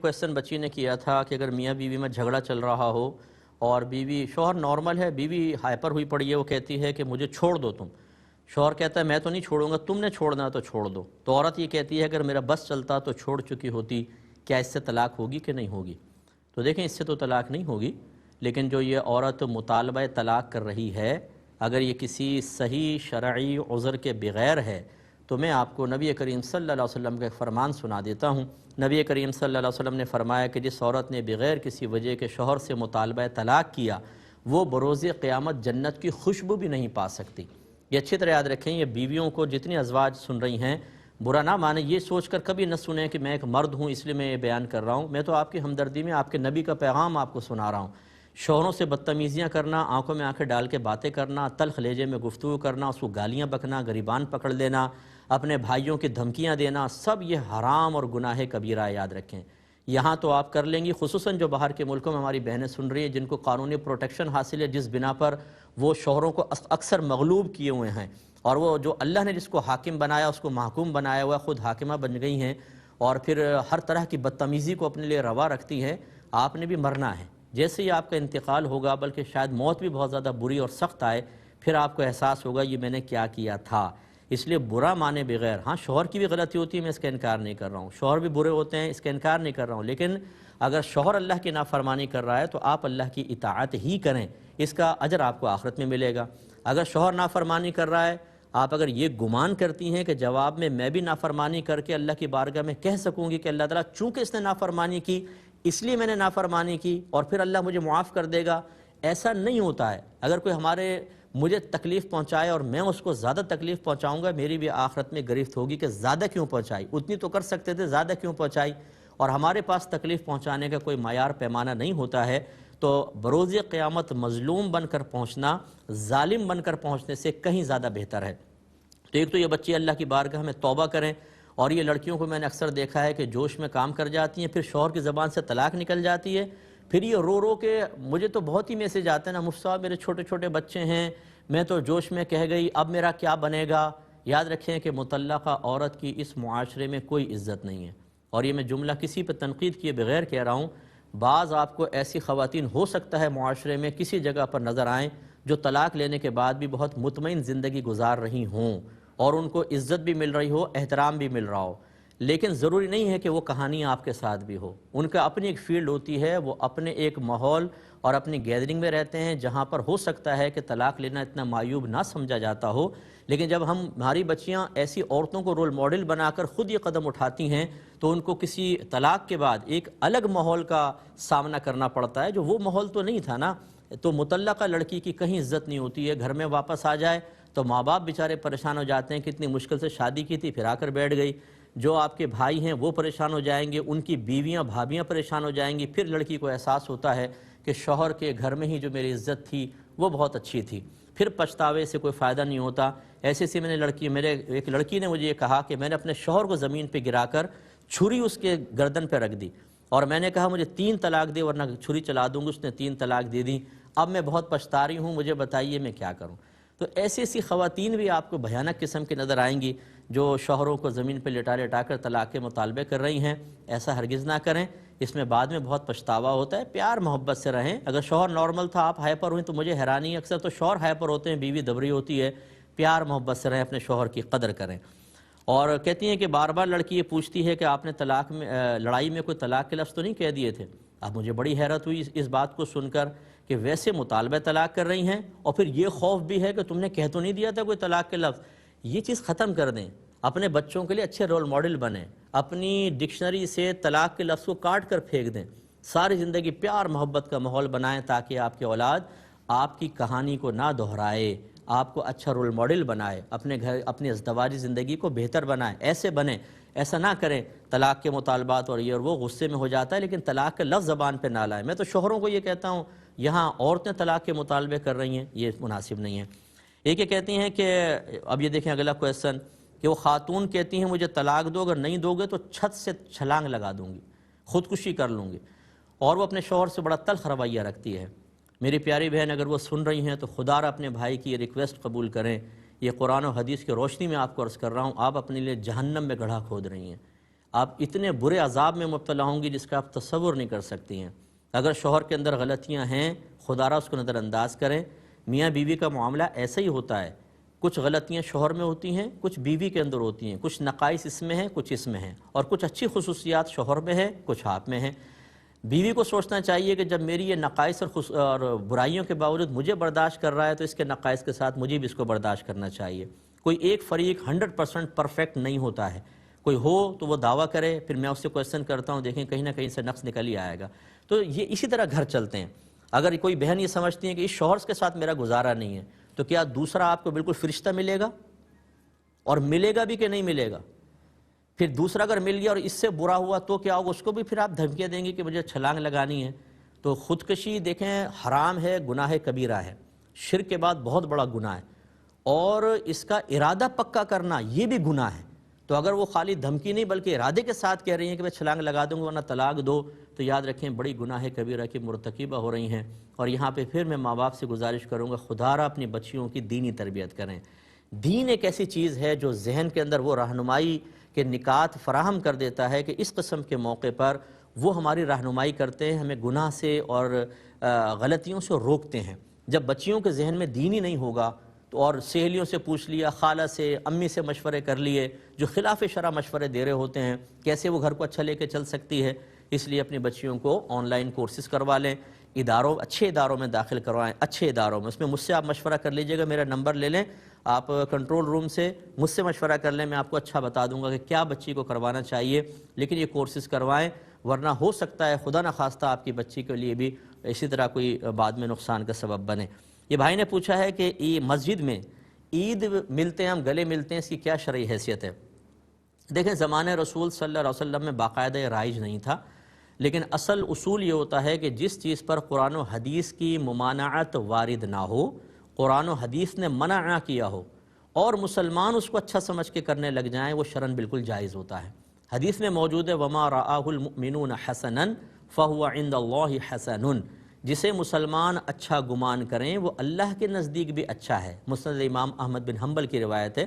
Question بچی نے کیا تھا کہ اگر میاں بیوی میں جھگڑا چل رہا ہو اور بیوی شوہر نارمل ہے، بیوی ہائپر ہوئی پڑی ہے، وہ کہتی ہے کہ مجھے چھوڑ دو تم. شوہر کہتا ہے میں تو نہیں چھوڑوں گا، تم نے چھوڑنا تو چھوڑ دو. تو عورت یہ کہتی ہے اگر میرا بس چلتا تو چھوڑ چکی ہوتی، کیا اس سے طلاق ہوگی کہ نہیں ہوگی؟ تو دیکھیں اس سے تو طلاق نہیں ہوگی، لیکن جو یہ عورت مطالبہ طلاق کر رہی ہے اگر یہ کسی صحیح شرعی عذر کے بغیر ہے تو میں آپ کو نبی کریم صلی اللہ علیہ وسلم کا ایک فرمان سنا دیتا ہوں. نبی کریم صلی اللہ علیہ وسلم نے فرمایا کہ جس عورت نے بغیر کسی وجہ کے شوہر سے مطالبہ طلاق کیا وہ بروز قیامت جنت کی خوشبو بھی نہیں پا سکتی. یہ اچھی طرح یاد رکھیں. یہ بیویوں کو جتنی ازواج سن رہی ہیں برا نہ مانیں، یہ سوچ کر کبھی نہ سنیں کہ میں ایک مرد ہوں اس لیے میں یہ بیان کر رہا ہوں. میں تو آپ کی ہمدردی میں آپ کے نبی کا پیغام آپ کو سنا رہا ہوں. شوہروں سے بدتمیزیاں کرنا، آنکھوں میں آنکھیں ڈال کے باتیں کرنا، تلخ لہجے میں گفتگو کرنا، اس کو گالیاں بکنا، گریبان پکڑ لینا، اپنے بھائیوں کی دھمکیاں دینا، سب یہ حرام اور گناہ کبیرہ ہے. یاد رکھیں یہاں تو آپ کر لیں گی، خصوصاً جو باہر کے ملکوں میں ہماری بہنیں سن رہی ہیں جن کو قانونی پروٹیکشن حاصل ہے، جس بنا پر وہ شوہروں کو اکثر مغلوب کیے ہوئے ہیں، اور وہ جو اللہ نے جس کو حاکم بنایا اس کو محکوم بنایا ہوا، خود حاکمہ بن گئی ہیں اور پھر ہر طرح کی بدتمیزی کو اپنے لیے روا رکھتی ہیں. آپ نے بھی مرنا ہے. جیسے ہی آپ کا انتقال ہوگا، بلکہ شاید موت بھی بہت زیادہ بری اور سخت آئے، پھر آپ کو احساس ہوگا یہ میں نے کیا کیا تھا. اس لیے برا مانے بغیر، ہاں شوہر کی بھی غلطی ہوتی ہے، میں اس کا انکار نہیں کر رہا ہوں، شوہر بھی برے ہوتے ہیں، اس کا انکار نہیں کر رہا ہوں، لیکن اگر شوہر اللہ کی نافرمانی کر رہا ہے تو آپ اللہ کی اطاعت ہی کریں، اس کا اجر آپ کو آخرت میں ملے گا. اگر شوہر نافرمانی کر رہا ہے، آپ اگر یہ گمان کرتی ہیں کہ جواب میں بھی نافرمانی کر کے اللہ کی بارگاہ میں کہہ سکوں گی کہ اللہ تعالیٰ چونکہ اس نے نافرمانی کی اس لیے میں نے نافرمانی کی اور پھر اللہ مجھے معاف کر دے گا، ایسا نہیں ہوتا ہے. اگر کوئی مجھے تکلیف پہنچائے اور میں اس کو زیادہ تکلیف پہنچاؤں گا، میری بھی آخرت میں گرفت ہوگی کہ زیادہ کیوں پہنچائی، اتنی تو کر سکتے تھے، زیادہ کیوں پہنچائی. اور ہمارے پاس تکلیف پہنچانے کا کوئی معیار پیمانہ نہیں ہوتا ہے. تو بروز قیامت مظلوم بن کر پہنچنا ظالم بن کر پہنچنے سے کہیں زیادہ بہتر ہے. تو ایک تو یہ بچی اللہ کی بارگاہ میں توبہ کریں، اور یہ لڑکیوں کو میں نے اکثر دیکھا ہے کہ جوش میں کام کر جاتی ہیں، پھر شوہر کی زبان سے طلاق نکل جاتی ہے، پھر یہ رو رو کے مجھے تو بہت ہی میسیج آتے ہیں نا، مفتی صاحب میرے چھوٹے چھوٹے بچے ہیں، میں تو جوش میں کہہ گئی، اب میرا کیا بنے گا. یاد رکھیں کہ مطلقہ عورت کی اس معاشرے میں کوئی عزت نہیں ہے. اور یہ میں جملہ کسی پہ تنقید کیے بغیر کہہ رہا ہوں. بعض آپ کو ایسی خواتین ہو سکتا ہے معاشرے میں کسی جگہ پر نظر آئیں جو طلاق لینے کے بعد بھی بہت مطمئن زندگی گزار رہی ہوں اور ان کو عزت بھی مل رہی ہو، احترام بھی مل رہا ہو، لیکن ضروری نہیں ہے کہ وہ کہانی آپ کے ساتھ بھی ہو. ان کا اپنی ایک فیلڈ ہوتی ہے، وہ اپنے ایک ماحول اور اپنی گیدرنگ میں رہتے ہیں جہاں پر ہو سکتا ہے کہ طلاق لینا اتنا معیوب نہ سمجھا جاتا ہو. لیکن جب ہماری بچیاں ایسی عورتوں کو رول ماڈل بنا کر خود یہ قدم اٹھاتی ہیں تو ان کو کسی طلاق کے بعد ایک الگ ماحول کا سامنا کرنا پڑتا ہے جو وہ ماحول تو نہیں تھا نا. تو مطلقہ لڑکی کی کہیں عزت نہیں ہوتی ہے. گھر میں واپس آ جائے تو ماں باپ بیچارے پریشان ہو جاتے ہیں، کتنی مشکل سے شادی کی تھی پھر آ کر بیٹھ گئی. جو آپ کے بھائی ہیں وہ پریشان ہو جائیں گے، ان کی بیویاں بھابیاں پریشان ہو جائیں گی. پھر لڑکی کو احساس ہوتا ہے کہ شوہر کے گھر میں ہی جو میری عزت تھی وہ بہت اچھی تھی. پھر پچھتاوے سے کوئی فائدہ نہیں ہوتا. ایسے میرے ایک لڑکی نے مجھے یہ کہا کہ میں نے اپنے شوہر کو زمین پہ گرا کر چھری اس کے گردن پہ رکھ دی اور میں نے کہا مجھے 3 طلاق دے ورنہ چھری چلا دوں گی. اس نے 3 طلاق دے دی. اب میں بہت پچھتا رہی ہوں، مجھے بتائیے میں کیا کروں. تو ایسی خواتین بھی آپ کو بھیانک قسم کی نظر آئیں گی جو شوہروں کو زمین پہ لٹا لٹا کر طلاق کے مطالبے کر رہی ہیں. ایسا ہرگز نہ کریں، اس میں بعد میں بہت پچھتاوا ہوتا ہے. پیار محبت سے رہیں. اگر شوہر نارمل تھا آپ ہائپر ہوئیں تو مجھے حیرانی ہے، اکثر تو شوہر ہائپر ہوتے ہیں، بیوی دبری ہوتی ہے. پیار محبت سے رہیں، اپنے شوہر کی قدر کریں. اور کہتی ہیں کہ بار بار لڑکی یہ پوچھتی ہے کہ آپ نے لڑائی میں کوئی طلاق کے لفظ تو نہیں کہہ دیے تھے. اب مجھے بڑی حیرت ہوئی اس بات کو سن کر کہ ویسے مطالبہ طلاق کر رہی ہیں اور پھر یہ خوف بھی ہے کہ تم نے کہہ تو نہیں دیا تھا کوئی طلاق کے لفظ. یہ چیز ختم کر دیں. اپنے بچوں کے لیے اچھے رول ماڈل بنیں. اپنی ڈکشنری سے طلاق کے لفظ کو کاٹ کر پھینک دیں. ساری زندگی پیار محبت کا ماحول بنائیں تاکہ آپ کی اولاد آپ کی کہانی کو نہ دہرائے، آپ کو اچھا رول ماڈل بنائے، اپنی ازدواجی زندگی کو بہتر بنائے. ایسے بنیں، ایسا نہ کریں طلاق کے مطالبات اور یہ اور وہ غصے میں ہو جاتا ہے لیکن طلاق کے لفظ زبان پہ نہ لائیں. میں تو شوہروں کو یہ کہتا ہوں یہاں عورتیں طلاق کے مطالبے کر رہی ہیں، یہ مناسب نہیں ہے. ایک یہ کہتی ہیں کہ اب یہ دیکھیں اگلا کویسچن کہ وہ خاتون کہتی ہیں مجھے طلاق دو، اگر نہیں دو گے تو چھت سے چھلانگ لگا دوں گی، خودکشی کر لوں گی. اور وہ اپنے شوہر سے بڑا تلخ رویہ رکھتی ہے. میری پیاری بہن اگر وہ سن رہی ہیں تو خدا را اپنے بھائی کی یہ ریکویسٹ قبول کریں. یہ قرآن و حدیث کی روشنی میں آپ کو عرض کر رہا ہوں، آپ اپنے لیے جہنم میں گڑھا کھود رہی ہیں. آپ اتنے برے عذاب میں مبتلا ہوں گی جس کا آپ تصور نہیں کر سکتی ہیں۔ اگر شوہر کے اندر غلطیاں ہیں، خدا را اس کو نظر انداز کریں۔ میاں بیوی کا معاملہ ایسا ہی ہوتا ہے، کچھ غلطیاں شوہر میں ہوتی ہیں، کچھ بیوی کے اندر ہوتی ہیں، کچھ نقائص اس میں ہیں، کچھ اس میں ہیں، اور کچھ اچھی خصوصیات شوہر میں ہے، کچھ آپ میں ہیں۔ بیوی کو سوچنا چاہیے کہ جب میری یہ نقائص اور برائیوں کے باوجود مجھے برداشت کر رہا ہے تو اس کے نقائص کے ساتھ مجھے بھی اس کو برداشت کرنا چاہیے۔ کوئی ایک فریق 100% پرفیکٹ نہیں ہوتا ہے، کوئی ہو تو وہ دعویٰ کرے، پھر میں اس سے کویسچن کرتا ہوں، دیکھیں کہیں نہ کہیں سے نقص نکل ہی آئے گا۔ تو یہ اسی طرح گھر چلتے ہیں۔ اگر کوئی بہن یہ سمجھتی ہے کہ اس شوہر کے ساتھ میرا گزارا نہیں ہے، تو کیا دوسرا آپ کو بالکل فرشتہ ملے گا؟ اور ملے گا بھی کہ نہیں ملے گا؟ پھر دوسرا اگر مل گیا اور اس سے برا ہوا تو کیا ہوگا؟ اس کو بھی پھر آپ دھمکیاں دیں گے کہ مجھے چھلانگ لگانی ہے۔ تو خودکشی دیکھیں حرام ہے، گناہ کبیرہ ہے، شرک کے بعد بہت بڑا گناہ ہے، اور اس کا ارادہ پکا کرنا یہ بھی گناہ ہے۔ تو اگر وہ خالی دھمکی نہیں بلکہ ارادے کے ساتھ کہہ رہی ہیں کہ میں چھلانگ لگا دوں گا ورنہ طلاق دو، تو یاد رکھیں بڑی گناہ کبیرہ کی مرتکبہ ہو رہی ہیں۔ اور یہاں پہ پھر میں ماں باپ سے گزارش کروں گا، خدا را اپنی بچیوں کی دینی تربیت کریں۔ دین ایک ایسی چیز ہے جو ذہن کے اندر وہ رہنمائی کے نکات فراہم کر دیتا ہے کہ اس قسم کے موقع پر وہ ہماری رہنمائی کرتے ہیں، ہمیں گناہ سے اور غلطیوں سے روکتے ہیں۔ جب بچیوں کے ذہن میں دین ہی نہیں ہوگا تو اور سہیلیوں سے پوچھ لیا، خالہ سے، امی سے مشورے کر لیے جو خلاف شرع مشورے دے رہے ہوتے ہیں، کیسے وہ گھر کو اچھا لے کے چل سکتی ہے؟ اس لیے اپنی بچیوں کو آن لائن کورسز کروا لیں، اچھے اداروں میں داخل کروائیں، اچھے اداروں میں۔ اس میں مجھ سے آپ مشورہ کر لیجئے گا، میرا نمبر لے لیں، آپ کنٹرول روم سے مجھ سے مشورہ کر لیں، میں آپ کو اچھا بتا دوں گا کہ کیا بچی کو کروانا چاہیے، لیکن یہ کورسز کروائیں، ورنہ ہو سکتا ہے خدا نخواستہ آپ کی بچی کے لیے بھی اسی طرح کوئی بعد میں نقصان کا سبب بنے۔ یہ بھائی نے پوچھا ہے کہ مسجد میں عید ملتے ہیں، ہم گلے ملتے ہیں، اس کی کیا شرعی حیثیت ہے؟ دیکھیں زمانہ رسول صلی اللہ علیہ وسلم میں باقاعدہ رائج نہیں تھا، لیکن اصل اصول یہ ہوتا ہے کہ جس چیز پر قرآن و حدیث کی ممانعت وارد نہ ہو، قرآن و حدیث نے منع نہ کیا ہو، اور مسلمان اس کو اچھا سمجھ کے کرنے لگ جائیں، وہ شرعاً بالکل جائز ہوتا ہے۔ حدیث میں موجود ہے وَمَا رَآهُ الْمُؤْمِنُونَ حَسَنًا فَهُوَ عِنْدَ اللَّهِ حَسَنٌ، جسے مسلمان اچھا گمان کریں وہ اللہ کے نزدیک بھی اچھا ہے۔ مسند امام احمد بن حنبل کی روایت ہے،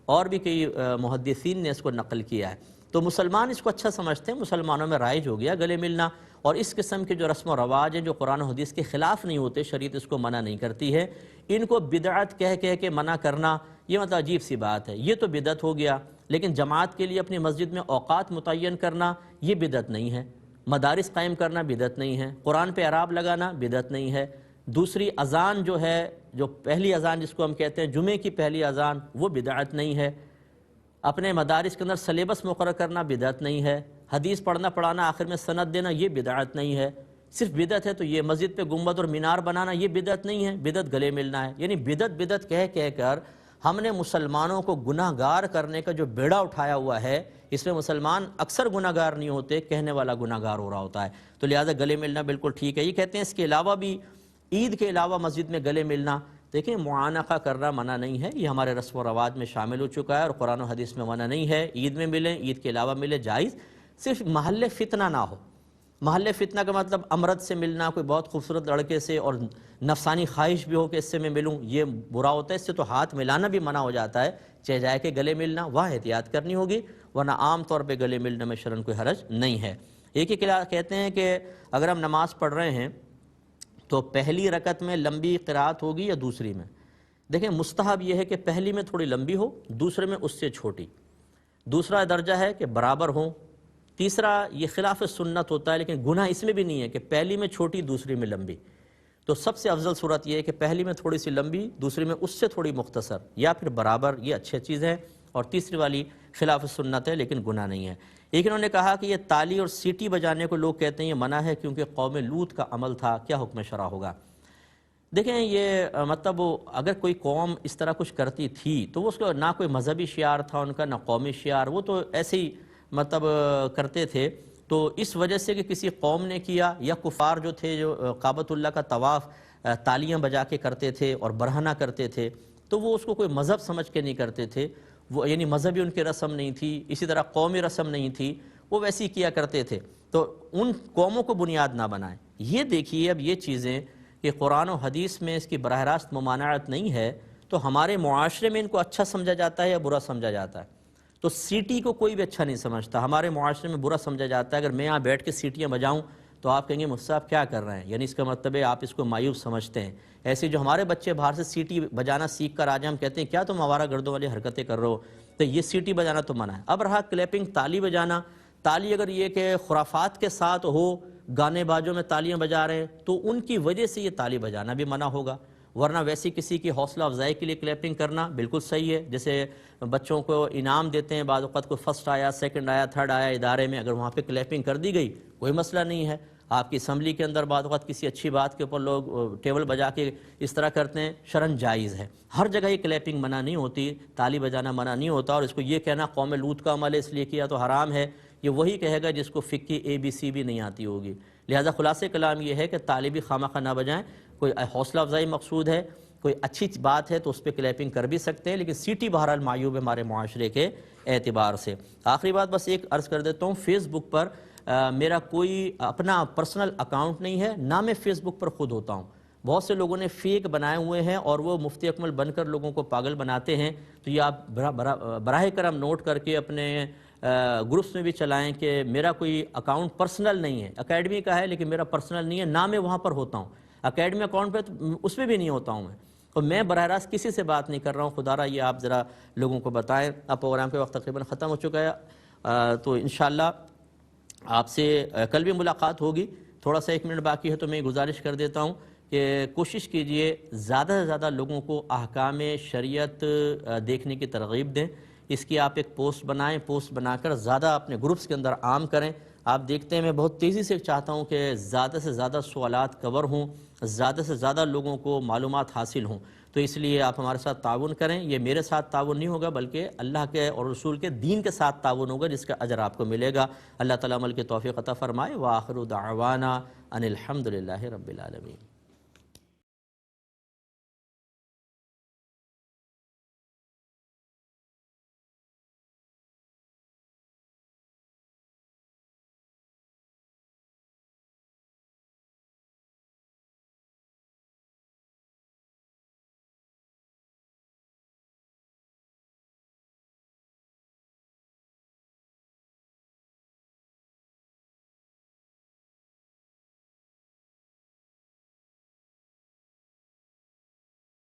اور بھی کئی محدثین نے اس کو نقل کیا ہے۔ تو مسلمان اس کو اچھا سمجھتے ہیں، مسلمانوں میں رائج ہو گیا گلے ملنا، اور اس قسم کے جو رسم و رواج ہیں جو قرآن و حدیث کے خلاف نہیں ہوتے، شریعت اس کو منع نہیں کرتی ہے، ان کو بدعت کہہ کے منع کرنا یہ مطلب عجیب سی بات ہے۔ یہ تو بدعت ہو گیا، لیکن جماعت کے لیے اپنی مسجد میں اوقات متعین کرنا یہ بدعت نہیں ہے، مدارس قائم کرنا بدعت نہیں ہے، قرآن پہ اعراب لگانا بدعت نہیں ہے، دوسری اذان جو ہے، جو پہلی اذان جس کو ہم کہتے ہیں جمعے کی پہلی اذان، وہ بدعت نہیں ہے، اپنے مدارس کے اندر سلیبس مقرر کرنا بدعت نہیں ہے، حدیث پڑھنا پڑھانا آخر میں سند دینا یہ بدعت نہیں ہے۔ صرف بدعت ہے تو یہ مسجد پہ گنبد اور مینار بنانا یہ بدعت نہیں ہے، بدعت گلے ملنا ہے۔ یعنی بدعت کہہ کر ہم نے مسلمانوں کو گناہ گار کرنے کا جو بیڑا اٹھایا ہوا ہے، اس میں مسلمان اکثر گناہ گار نہیں ہوتے، کہنے والا گناہ گار ہو رہا ہوتا ہے۔ تو لہٰذا گلے ملنا بالکل ٹھیک ہے۔ یہ کہتے ہیں اس کے علاوہ بھی عید کے علاوہ مسجد میں گلے ملنا، دیکھیں معانقہ کرنا منع نہیں ہے، یہ ہمارے رسم و رواج میں شامل ہو چکا ہے، اور قرآن و حدیث میں منع نہیں ہے۔ عید میں ملیں، عید کے علاوہ ملیں، جائز، صرف محل فتنہ نہ ہو۔ محل فتنہ کا مطلب امرد سے ملنا، کوئی بہت خوبصورت لڑکے سے، اور نفسانی خواہش بھی ہو کہ اس سے میں ملوں، یہ برا ہوتا ہے۔ اس سے تو ہاتھ ملانا بھی منع ہو جاتا ہے، چہ جائے کہ گلے ملنا، وہاں احتیاط کرنی ہوگی، ورنہ عام طور پہ گلے ملنے میں شرعاً کوئی حرج نہیں ہے۔ ایک ہی کہتے ہیں کہ اگر ہم نماز پڑھ رہے ہیں تو پہلی رکعت میں لمبی قرات ہوگی یا دوسری میں؟ دیکھیں مستحب یہ ہے کہ پہلی میں تھوڑی لمبی ہو، دوسرے میں اس سے چھوٹی، دوسرا درجہ ہے کہ برابر ہوں، تیسرا یہ خلاف سنت ہوتا ہے، لیکن گناہ اس میں بھی نہیں ہے کہ پہلی میں چھوٹی دوسری میں لمبی۔ تو سب سے افضل صورت یہ ہے کہ پہلی میں تھوڑی سی لمبی، دوسری میں اس سے تھوڑی مختصر، یا پھر برابر، یہ اچھی چیز ہے، اور تیسری والی خلاف سنت ہے لیکن گناہ نہیں ہے۔ ایک انہوں نے کہا کہ یہ تالی اور سیٹی بجانے کو لوگ کہتے ہیں یہ منع ہے کیونکہ قوم لوط کا عمل تھا، کیا حکم شرع ہوگا؟ دیکھیں یہ مطلب اگر کوئی قوم اس طرح کچھ کرتی تھی تو وہ اس کو نہ کوئی مذہبی شعار تھا ان کا، نہ قومی شعار، وہ تو ایسے ہی مطلب کرتے تھے۔ تو اس وجہ سے کہ کسی قوم نے کیا، یا کفار جو تھے جو کعبۃ اللہ کا طواف تالیاں بجا کے کرتے تھے اور برہنہ کرتے تھے، تو وہ اس کو کوئی مذہب سمجھ کے نہیں کرتے تھے، وہ یعنی مذہبی ان کی رسم نہیں تھی، اسی طرح قومی رسم نہیں تھی، وہ ویسی کیا کرتے تھے۔ تو ان قوموں کو بنیاد نہ بنائیں۔ یہ دیکھیے اب یہ چیزیں کہ قرآن و حدیث میں اس کی براہ راست ممانعت نہیں ہے، تو ہمارے معاشرے میں ان کو اچھا سمجھا جاتا ہے یا برا سمجھا جاتا ہے؟ تو سیٹی کو کوئی بھی اچھا نہیں سمجھتا. ہمارے معاشرے میں برا سمجھا جاتا ہے. اگر میں یہاں بیٹھ کے سیٹیاں بجاؤں تو آپ کہیں گے مجھ سے آپ کیا کر رہے ہیں، یعنی اس کا مطلب ہے آپ اس کو مایوب سمجھتے ہیں. ایسے جو ہمارے بچے باہر سے سیٹی بجانا سیکھ کر آ جائیں، ہم کہتے ہیں کیا تم آوارہ گردوں والی حرکتیں کر رہے ہو. تو یہ سیٹی بجانا تو منع ہے. اب رہا کلیپنگ، تالی بجانا. تالی اگر یہ کہ خرافات کے ساتھ ہو، گانے باجوں میں تالیاں بجا رہے ہیں، تو ان کی وجہ سے یہ تالی بجانا بھی منع ہوگا. ورنہ ویسی کسی کی حوصلہ افزائی کے لیے کلیپنگ کرنا بالکل صحیح ہے. جیسے بچوں کو انعام دیتے ہیں، بعض اوقات کوئی فرسٹ آیا، سیکنڈ آیا، تھرڈ آیا ادارے میں، اگر وہاں پہ کلیپنگ کر دی گئی کوئی مسئلہ نہیں ہے. آپ کی اسمبلی کے اندر بعض اوقات کسی اچھی بات کے اوپر لوگ ٹیبل بجا کے اس طرح کرتے ہیں، شرعاً جائز ہے. ہر جگہ یہ کلیپنگ منع نہیں ہوتی، تالی بجانا منع نہیں ہوتا. اور اس کو یہ کہنا قوم لوط کا عمل ہے اس لیے کیا تو حرام ہے، یہ وہی کہے گا جس کو فقہ ABC بھی نہیں آتی ہوگی. لہٰذا خلاصہ کلام یہ ہے کہ تالی بھی خواہ نہ بجائیں. کوئی حوصلہ افزائی مقصود ہے، کوئی اچھی بات ہے تو اس پہ کلیپنگ کر بھی سکتے ہیں، لیکن سیٹی بہرحال معیوب ہے ہمارے معاشرے کے اعتبار سے. آخری بات بس ایک عرض کر دیتا ہوں، فیس بک پر میرا کوئی اپنا پرسنل اکاؤنٹ نہیں ہے، نہ میں فیس بک پر خود ہوتا ہوں. بہت سے لوگوں نے فیک بنائے ہوئے ہیں اور وہ مفتی اکمل بن کر لوگوں کو پاگل بناتے ہیں. تو یہ آپ براہ کرم نوٹ کر کے اپنے گروپس میں بھی چلائیں کہ میرا کوئی اکاؤنٹ پرسنل نہیں ہے. اکیڈمی کا ہے لیکن میرا پرسنل نہیں ہے، نہ میں وہاں پر ہوتا ہوں. اکیڈمی اکاؤنٹ پہ تو اس میں بھی نہیں ہوتا ہوں میں، اور میں براہ راست کسی سے بات نہیں کر رہا ہوں. خدا را یہ آپ ذرا لوگوں کو بتائیں. اب پروگرام کا وقت تقریباً ختم ہو چکا ہے، تو انشاءاللہ آپ سے کل بھی ملاقات ہوگی. تھوڑا سا 1 منٹ باقی ہے تو میں گزارش کر دیتا ہوں کہ کوشش کیجئے زیادہ سے زیادہ لوگوں کو احکام شریعت دیکھنے کی ترغیب دیں. اس کی آپ ایک پوسٹ بنائیں، پوسٹ بنا کر زیادہ اپنے گروپس کے اندر عام کریں. آپ دیکھتے ہیں میں بہت تیزی سے چاہتا ہوں کہ زیادہ سے زیادہ سوالات کور ہوں، زیادہ سے زیادہ لوگوں کو معلومات حاصل ہوں. تو اس لیے آپ ہمارے ساتھ تعاون کریں. یہ میرے ساتھ تعاون نہیں ہوگا بلکہ اللہ کے اور رسول کے دین کے ساتھ تعاون ہوگا، جس کا اجر آپ کو ملے گا. اللہ تعالیٰ عمل کی توفیق عطا فرمائے. وآخر دعوانا ان الحمد للہ رب العالمین.